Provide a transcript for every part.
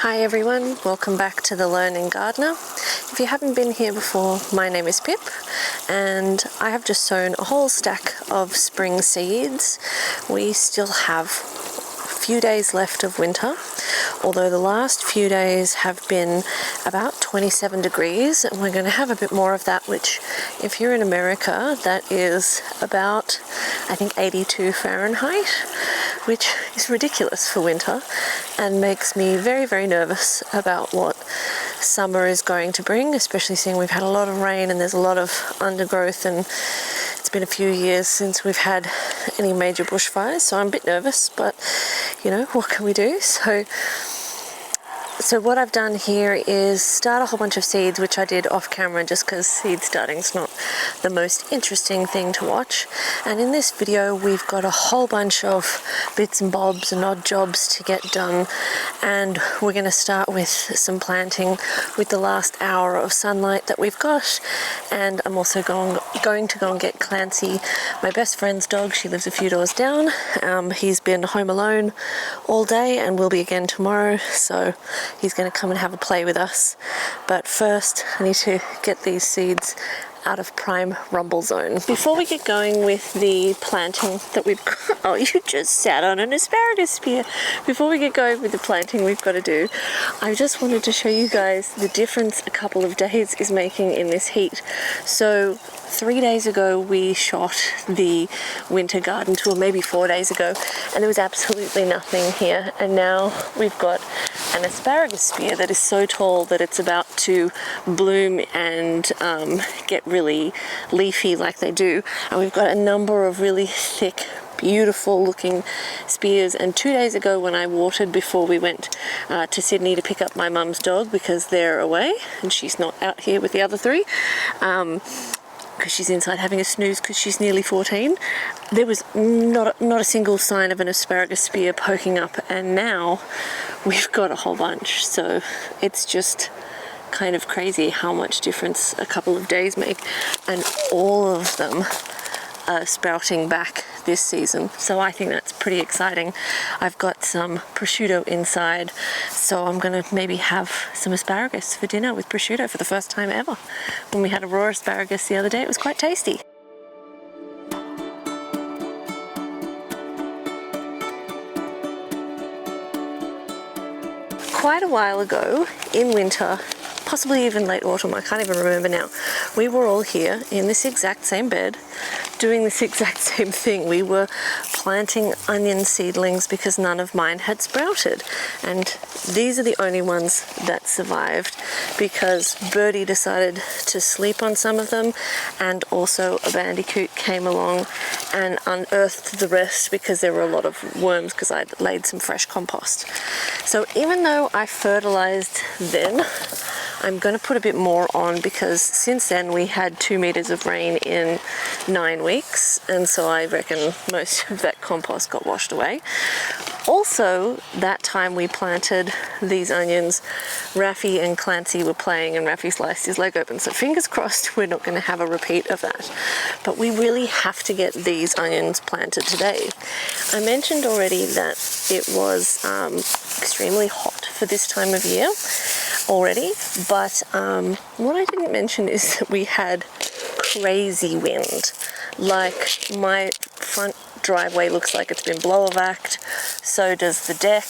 Hi everyone, welcome back to The Learning Gardener. If you haven't been here before, my name is Pip and I have just sown a whole stack of spring seeds. We still have a few days left of winter, although the last few days have been about 27 degrees, and we're going to have a bit more of that, which if you're in America, that is about, I think, 82 Fahrenheit, which is ridiculous for winter and makes me very, very nervous about what summer is going to bring, especially seeing we've had a lot of rain and there's a lot of undergrowth, and it's been a few years since we've had any major bushfires, so I'm a bit nervous, but you know, what can we do? So what I've done here is start a whole bunch of seeds, which I did off camera just because seed starting is not the most interesting thing to watch. And in this video, we've got a whole bunch of bits and bobs and odd jobs to get done. And we're going to start with some planting with the last hour of sunlight that we've got. And I'm also going to go and get Clancy, my best friend's dog. She lives a few doors down. He's been home alone all day and will be again tomorrow. So he's going to come and have a play with us. But first, I need to get these seeds out of prime rumble zone. Before we get going with the planting that we've got, oh, you just sat on an asparagus spear. Before we get going with the planting we've got to do, I just wanted to show you guys the difference a couple of days is making in this heat. So 3 days ago we shot the winter garden tour, maybe 4 days ago, and there was absolutely nothing here, and now we've got an asparagus spear that is so tall that it's about to bloom and get really leafy like they do, and we've got a number of really thick, beautiful looking spears. And 2 days ago when I watered before we went to Sydney to pick up my mum's dog because they're away and she's not out here with the other three, because she's inside having a snooze because she's nearly 14, there was not a single sign of an asparagus spear poking up, and now we've got a whole bunch. So it's just kind of crazy how much difference a couple of days make, and all of them are sprouting back this season. So I think that's pretty exciting. I've got some prosciutto inside, so I'm gonna maybe have some asparagus for dinner with prosciutto for the first time ever. When we had a raw asparagus the other day, it was quite tasty. Quite a while ago in winter, possibly even late autumn, I can't even remember now, we were all here in this exact same bed doing this exact same thing. We were planting onion seedlings because none of mine had sprouted, and these are the only ones that survived because Birdie decided to sleep on some of them, and also a bandicoot came along and unearthed the rest because there were a lot of worms because I'd laid some fresh compost. So even though I fertilized then, I'm going to put a bit more on because since then we had 2 meters of rain in 9 weeks, and so I reckon most of that compost got washed away. Also, that time we planted these onions, Raffy and Clancy were playing and Raffy sliced his leg open, so fingers crossed we're not going to have a repeat of that. But we really have to get these onions planted today. I mentioned already that it was extremely hot for this time of year already, but what I didn't mention is that we had crazy wind. Like, my front driveway looks like it's been blow-a-vacked, so does the deck.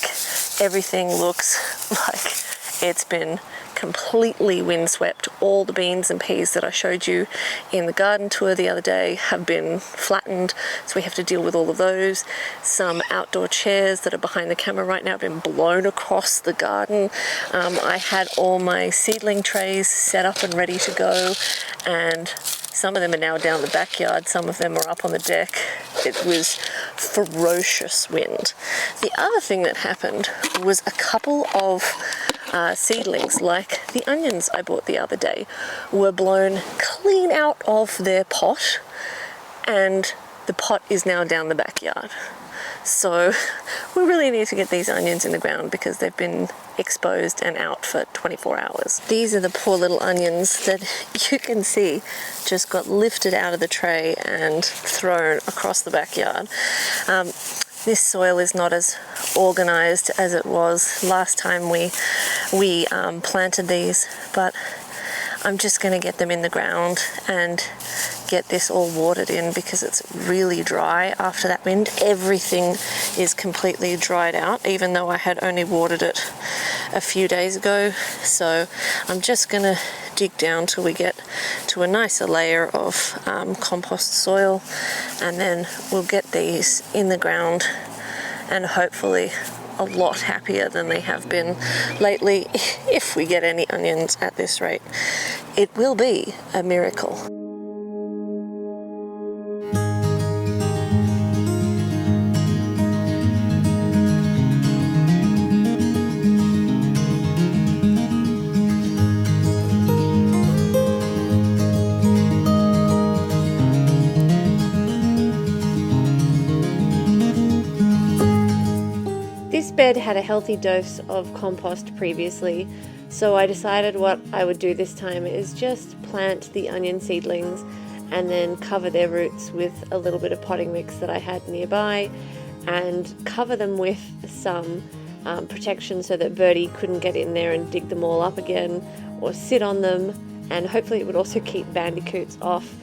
Everything looks like it's been completely windswept. All the beans and peas that I showed you in the garden tour the other day have been flattened, so we have to deal with all of those. Some outdoor chairs that are behind the camera right now have been blown across the garden. I had all my seedling trays set up and ready to go, and some of them are now down the backyard, some of them are up on the deck. It was ferocious wind. The other thing that happened was a couple of seedlings, like the onions I bought the other day, were blown clean out of their pot, and the pot is now down the backyard. So we really need to get these onions in the ground because they've been exposed and out for 24 hours. These are the poor little onions that you can see just got lifted out of the tray and thrown across the backyard. This soil is not as organized as it was last time we planted these, but I'm just going to get them in the ground and get this all watered in because it's really dry after that wind. Everything is completely dried out, even though I had only watered it a few days ago. So I'm just going to dig down till we get to a nicer layer of compost soil, and then we'll get these in the ground and hopefully a lot happier than they have been lately. If we get any onions at this rate, it will be a miracle. This bed had a healthy dose of compost previously, so I decided what I would do this time is just plant the onion seedlings and then cover their roots with a little bit of potting mix that I had nearby, and cover them with some protection so that Birdie couldn't get in there and dig them all up again or sit on them, and hopefully it would also keep bandicoots off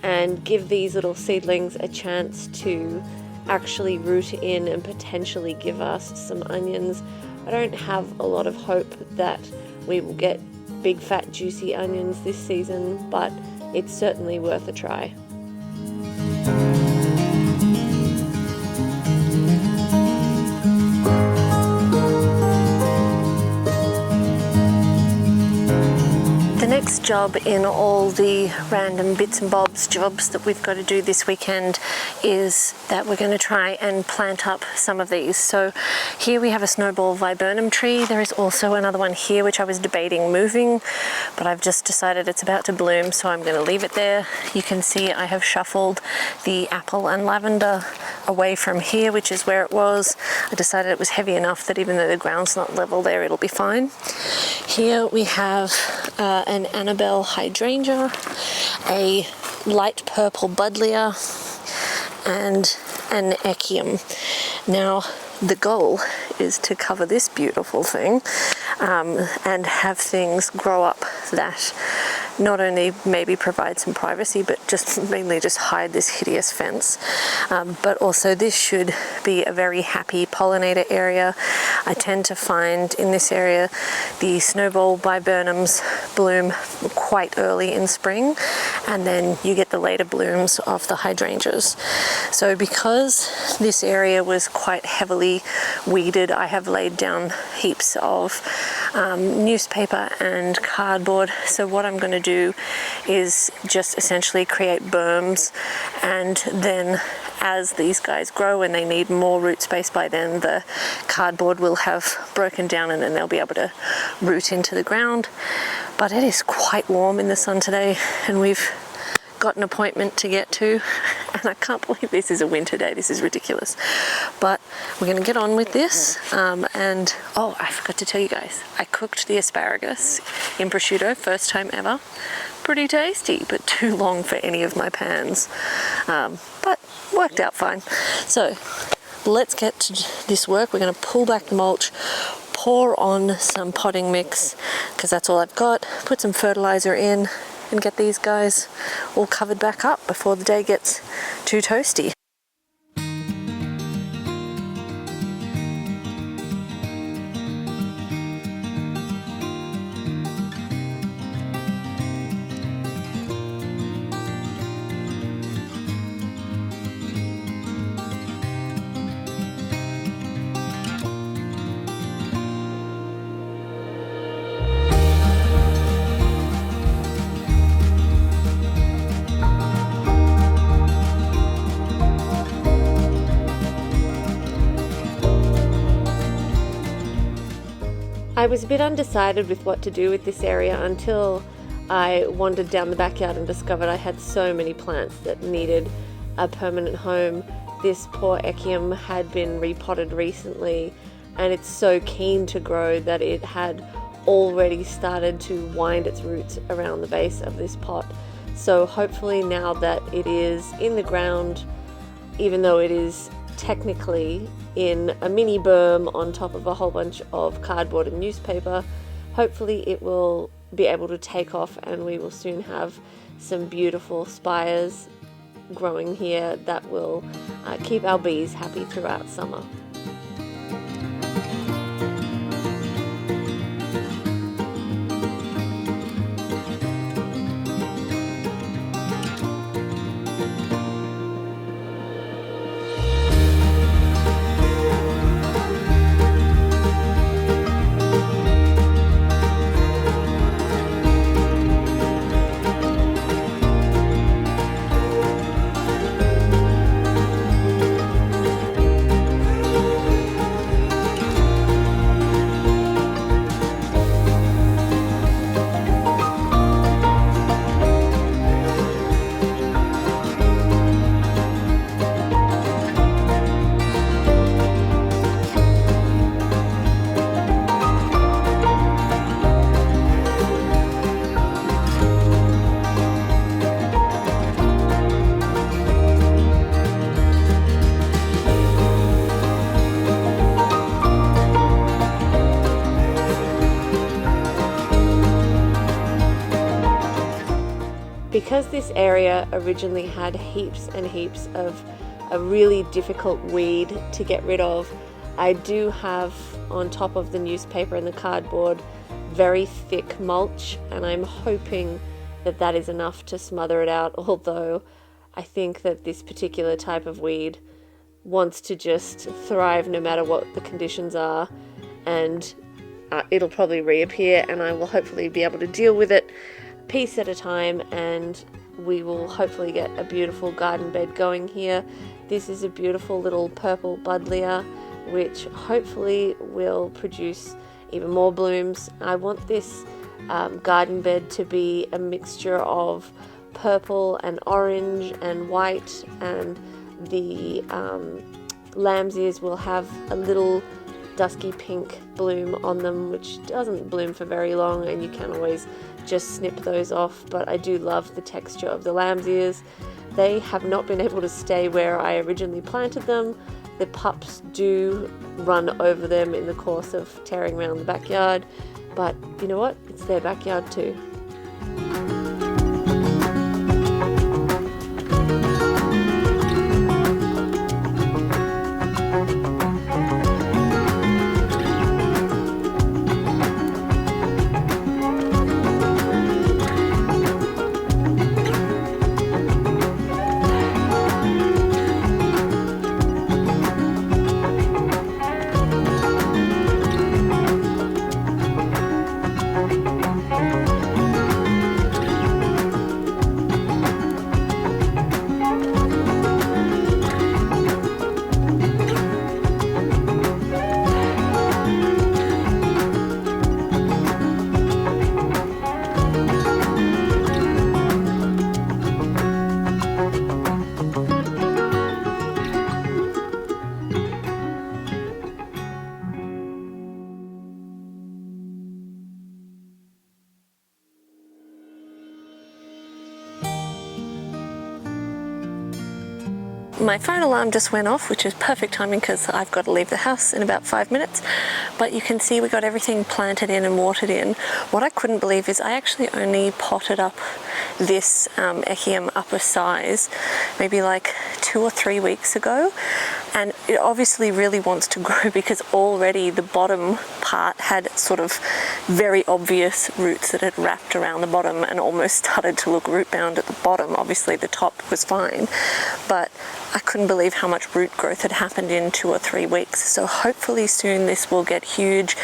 and give these little seedlings a chance to actually root in and potentially give us some onions. I don't have a lot of hope that we will get big fat juicy onions this season, but it's certainly worth a try. The next job in all the random bits and bobs jobs that we've got to do this weekend is that we're going to try and plant up some of these. So here we have a snowball viburnum tree. There is also another one here which I was debating moving, but I've just decided it's about to bloom, so I'm going to leave it there. You can see I have shuffled the apple and lavender away from here, which is where it was. I decided it was heavy enough that even though the ground's not level there, it'll be fine. Here we have an Annabelle hydrangea, a light purple buddleia, and an echium. Now the goal is to cover this beautiful thing and have things grow up that not only maybe provide some privacy, but just mainly just hide this hideous fence. But also this should be a very happy pollinator area. I tend to find in this area the snowball viburnums bloom quite early in spring, and then you get the later blooms of the hydrangeas. So because this area was quite heavily weeded, I have laid down heaps of newspaper and cardboard. So what I'm going to do is just essentially create berms, and then as these guys grow and they need more root space, by then the cardboard will have broken down and then they'll be able to root into the ground. But it is quite warm in the sun today, and we've got an appointment to get to, and I can't believe this is a winter day. This is ridiculous, but we're going to get on with this. And oh, I forgot to tell you guys, I cooked the asparagus in prosciutto, first time ever. Pretty tasty, but too long for any of my pans, but worked out fine. So let's get to this work. We're going to pull back the mulch, pour on some potting mix because that's all I've got, put some fertilizer in, and get these guys all covered back up before the day gets too toasty. I was a bit undecided with what to do with this area until I wandered down the backyard and discovered I had so many plants that needed a permanent home. This poor echium had been repotted recently, and it's so keen to grow that it had already started to wind its roots around the base of this pot. So hopefully now that it is in the ground, even though it is technically in a mini berm on top of a whole bunch of cardboard and newspaper. Hopefully it will be able to take off and we will soon have some beautiful spires growing here that will keep our bees happy throughout summer. Because this area originally had heaps and heaps of a really difficult weed to get rid of, I do have on top of the newspaper and the cardboard very thick mulch, and I'm hoping that that is enough to smother it out, although I think that this particular type of weed wants to just thrive no matter what the conditions are, and it'll probably reappear, and I will hopefully be able to deal with it piece at a time, and we will hopefully get a beautiful garden bed going here. This is a beautiful little purple buddleia which hopefully will produce even more blooms. I want this garden bed to be a mixture of purple and orange and white, and the lamb's ears will have a little dusky pink bloom on them, which doesn't bloom for very long, and you can always just snip those off. But I do love the texture of the lamb's ears. They have not been able to stay where I originally planted them. The pups do run over them in the course of tearing around the backyard, but you know what? It's their backyard too. My phone alarm just went off, which is perfect timing because I've got to leave the house in about 5 minutes. But you can see we got everything planted in and watered in. What I couldn't believe is I actually only potted up this echium up a size maybe like 2 or 3 weeks ago, and it obviously really wants to grow because already the bottom part had sort of very obvious roots that had wrapped around the bottom and almost started to look root bound at the bottom. Obviously the top was fine, but I couldn't believe how much root growth had happened in 2 or 3 weeks. So hopefully soon this will get huge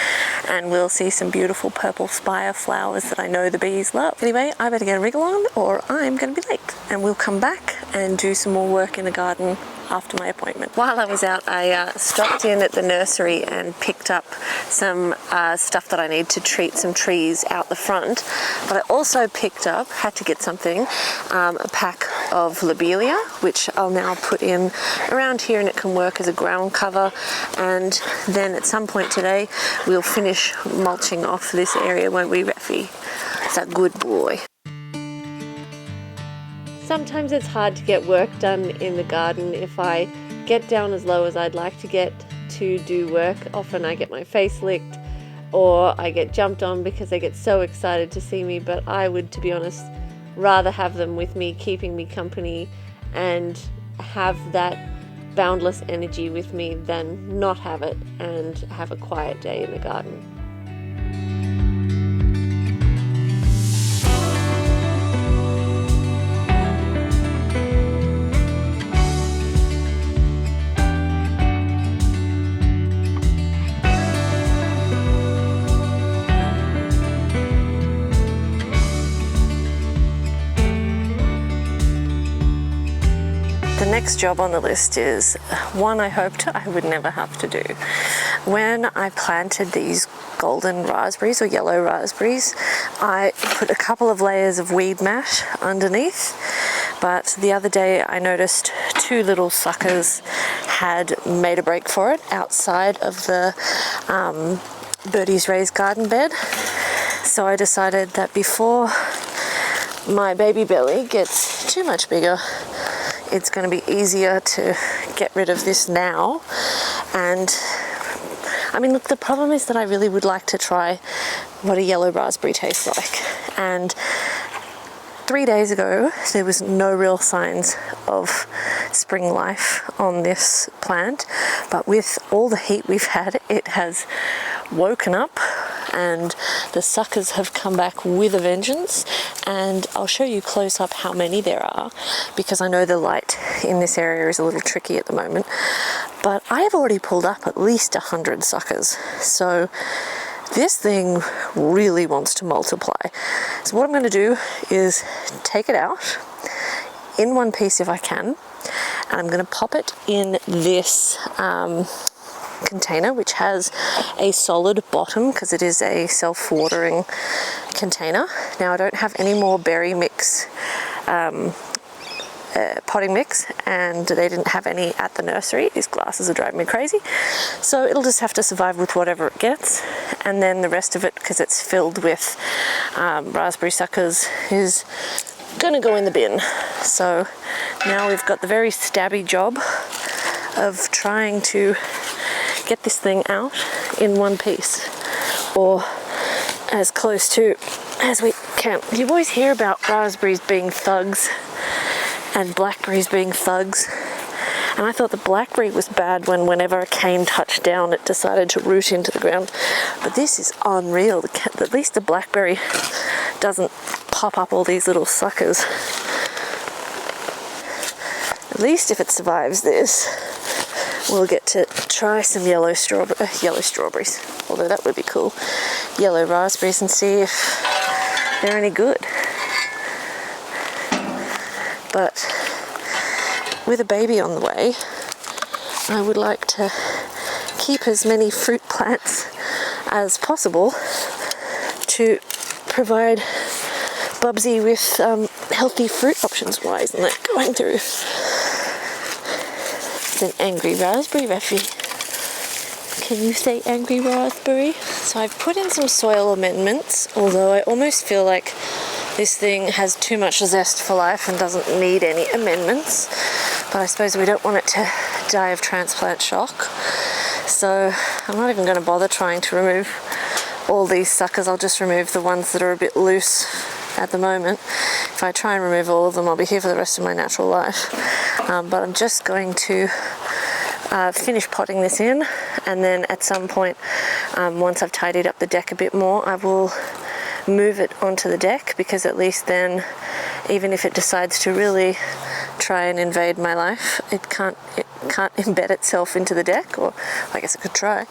and we'll see some beautiful purple spire flowers that I know the bees love. Anyway, I better get a wriggle on or I'm going to be late, and we'll come back and do some more work in the garden after my appointment. While I was out, I stopped in at the nursery and picked up some stuff that I need to treat some trees out the front. But I also picked up, had to get something, a pack of lobelia, which I'll now put in around here, and it can work as a ground cover. And then at some point today, we'll finish mulching off this area, won't we, Reffy? It's a good boy. Sometimes it's hard to get work done in the garden if I get down as low as I'd like to get to do work. Often I get my face licked or I get jumped on because they get so excited to see me, but I would, to be honest, rather have them with me, keeping me company, and have that boundless energy with me than not have it and have a quiet day in the garden. The next job on the list is one I hoped I would never have to do. When I planted these golden raspberries or yellow raspberries, I put a couple of layers of weed mash underneath, but the other day I noticed two little suckers had made a break for it outside of the Birdie's raised garden bed. So I decided that before my baby belly gets too much bigger, it's going to be easier to get rid of this now. And I mean, look, the problem is that I really would like to try what a yellow raspberry tastes like. And 3 days ago, there was no real signs of spring life on this plant, but with all the heat we've had, it has woken up and the suckers have come back with a vengeance. And I'll show you close up how many there are, because I know the light in this area is a little tricky at the moment, but I have already pulled up at least 100 suckers. So this thing really wants to multiply. So what I'm going to do is take it out in one piece if I can, and I'm going to pop it in this container, which has a solid bottom because it is a self-watering container. Now I don't have any more berry mix, potting mix, and they didn't have any at the nursery. These glasses are driving me crazy, so it'll just have to survive with whatever it gets. And then the rest of it, because it's filled with raspberry suckers, is gonna go in the bin. So now we've got the very stabby job of trying to get this thing out in one piece, or as close to as we can. You always hear about raspberries being thugs and blackberries being thugs, and I thought the blackberry was bad whenever a cane touched down it decided to root into the ground, but this is unreal. At least the blackberry doesn't pop up all these little suckers. At least if it survives this, we'll get to try some yellow strawberries, although that would be cool. Yellow raspberries, and see if they're any good. But with a baby on the way, I would like to keep as many fruit plants as possible to provide Bubsy with healthy fruit options. Why isn't that going through? It's an angry raspberry, Reffy. Can you say angry raspberry? So I've put in some soil amendments, although I almost feel like this thing has too much zest for life and doesn't need any amendments. But I suppose we don't want it to die of transplant shock. So I'm not even going to bother trying to remove all these suckers. I'll just remove the ones that are a bit loose at the moment. If I try and remove all of them, I'll be here for the rest of my natural life. But I'm just going to finish potting this in, and then at some point, once I've tidied up the deck a bit more, I will move it onto the deck, because at least then, even if it decides to really try and invade my life, it can't embed itself into the deck, or I guess it could try.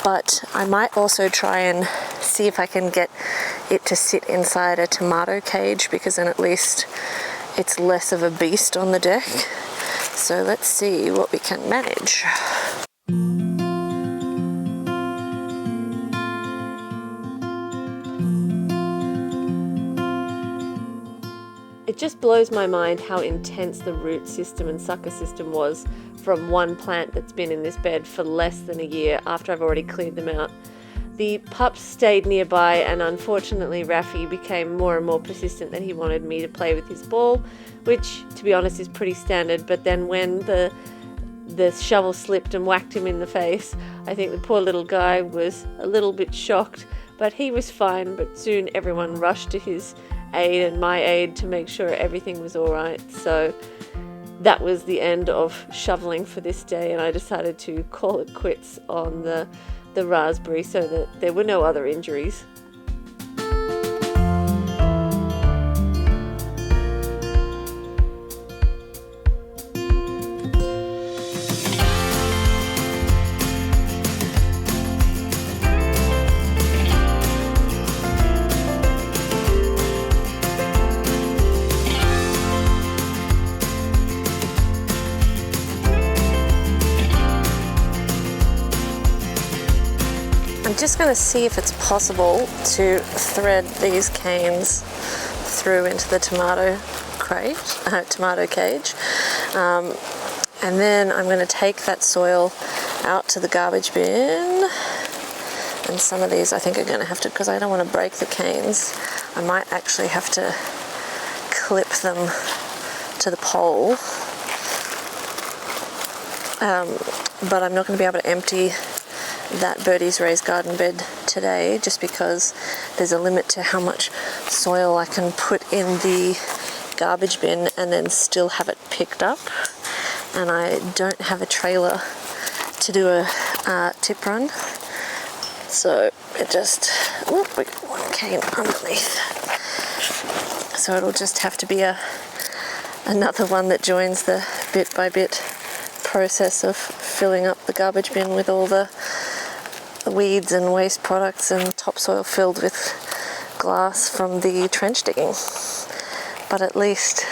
But I might also try and see if I can get it to sit inside a tomato cage, because then at least it's less of a beast on the deck. So let's see what we can manage. It just blows my mind how intense the root system and sucker system was from one plant that's been in this bed for less than a year after I've already cleared them out. The pups stayed nearby, and unfortunately Rafi became more and more persistent that he wanted me to play with his ball, which to be honest is pretty standard. But then when the shovel slipped and whacked him in the face, I think the poor little guy was a little bit shocked, but he was fine. But soon everyone rushed to his aid and my aid to make sure everything was all right. So that was the end of shoveling for this day, and I decided to call it quits on the raspberry so that there were no other injuries. I'm just going to see if it's possible to thread these canes through into the tomato cage. And then I'm going to take that soil out to the garbage bin. And some of these I think are going to have to, because I don't want to break the canes, I might actually have to clip them to the pole. But I'm not going to be able to empty that Birdie's raised garden bed today, just because there's a limit to how much soil I can put in the garbage bin and then still have it picked up. And I don't have a trailer to do a tip run, so it just, we got one cane underneath, so it'll just have to be another one that joins the bit by bit process of filling up the garbage bin with all the weeds and waste products and topsoil filled with glass from the trench digging. But at least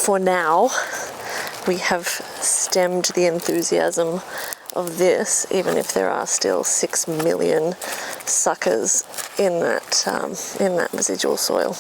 for now we have stemmed the enthusiasm of this, even if there are still 6 million suckers in that residual soil.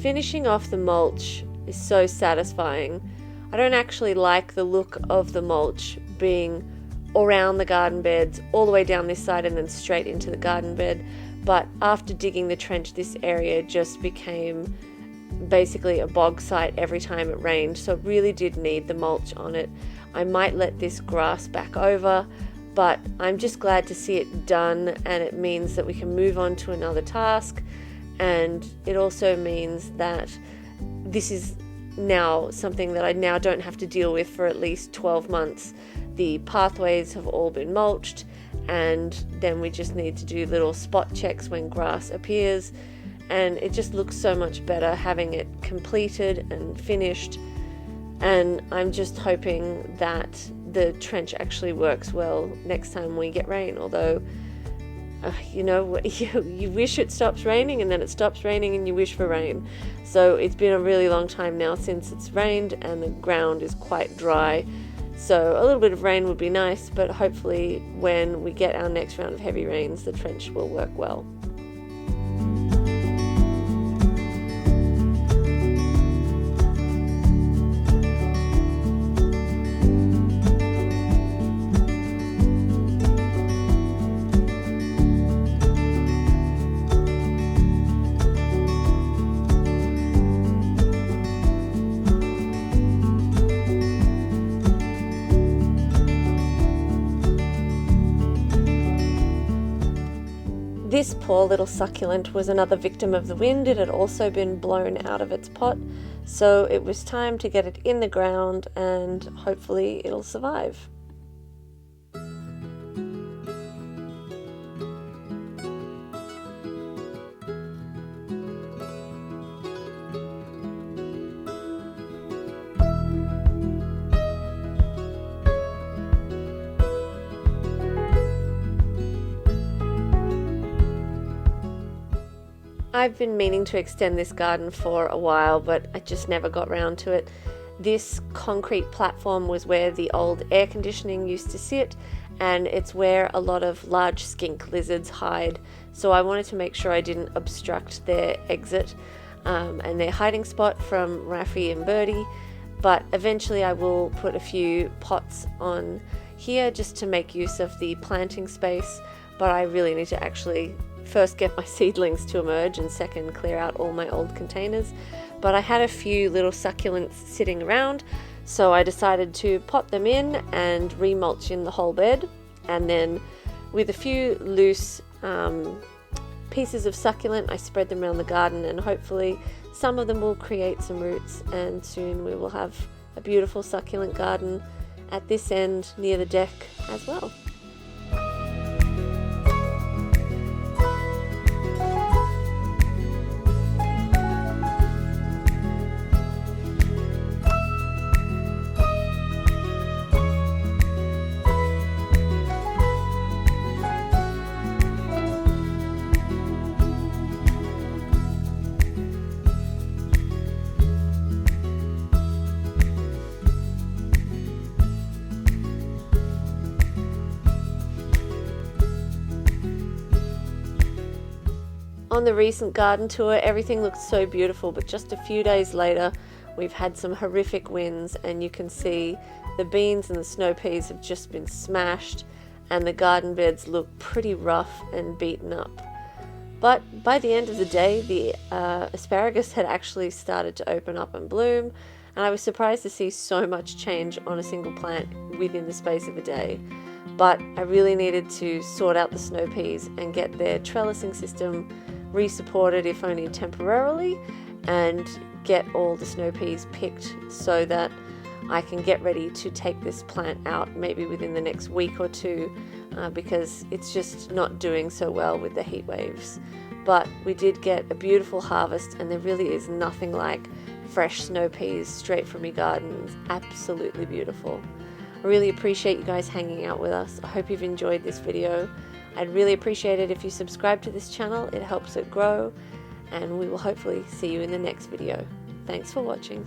Finishing off the mulch is so satisfying. I don't actually like the look of the mulch being around the garden beds, all the way down this side and then straight into the garden bed. But after digging the trench, this area just became basically a bog site every time it rained, so it really did need the mulch on it. I might let this grass back over, but I'm just glad to see it done, and it means that we can move on to another task. And it also means that this is now something that I now don't have to deal with for at least 12 months. The pathways have all been mulched, and then we just need to do little spot checks when grass appears, and it just looks so much better having it completed and finished. And I'm just hoping that the trench actually works well next time we get rain, although you wish it stops raining, and then it stops raining and you wish for rain. So it's been a really long time now since it's rained, and the ground is quite dry. So a little bit of rain would be nice, but hopefully when we get our next round of heavy rains, the trench will work well. This poor little succulent was another victim of the wind. It had also been blown out of its pot, so it was time to get it in the ground and hopefully it'll survive. I've been meaning to extend this garden for a while, but I just never got round to it. This concrete platform was where the old air conditioning used to sit, and it's where a lot of large skink lizards hide. So I wanted to make sure I didn't obstruct their exit and their hiding spot from Raffy and Birdie. But eventually I will put a few pots on here just to make use of the planting space. But I really need to actually first get my seedlings to emerge and second clear out all my old containers. But I had a few little succulents sitting around, so I decided to pot them in and remulch in the whole bed, and then with a few loose pieces of succulent I spread them around the garden, and hopefully some of them will create some roots, and soon we will have a beautiful succulent garden at this end near the deck as well. On the recent garden tour, everything looked so beautiful, but just a few days later, we've had some horrific winds, and you can see the beans and the snow peas have just been smashed, and the garden beds look pretty rough and beaten up. But by the end of the day, the asparagus had actually started to open up and bloom, and I was surprised to see so much change on a single plant within the space of a day. But I really needed to sort out the snow peas and get their trellising system re-supported, if only temporarily, and get all the snow peas picked so that I can get ready to take this plant out maybe within the next week or two, because it's just not doing so well with the heat waves. But we did get a beautiful harvest, and there really is nothing like fresh snow peas straight from your garden. It's absolutely beautiful. I really appreciate you guys hanging out with us. I hope you've enjoyed this video. I'd really appreciate it if you subscribe to this channel. It helps it grow, and we will hopefully see you in the next video. Thanks for watching.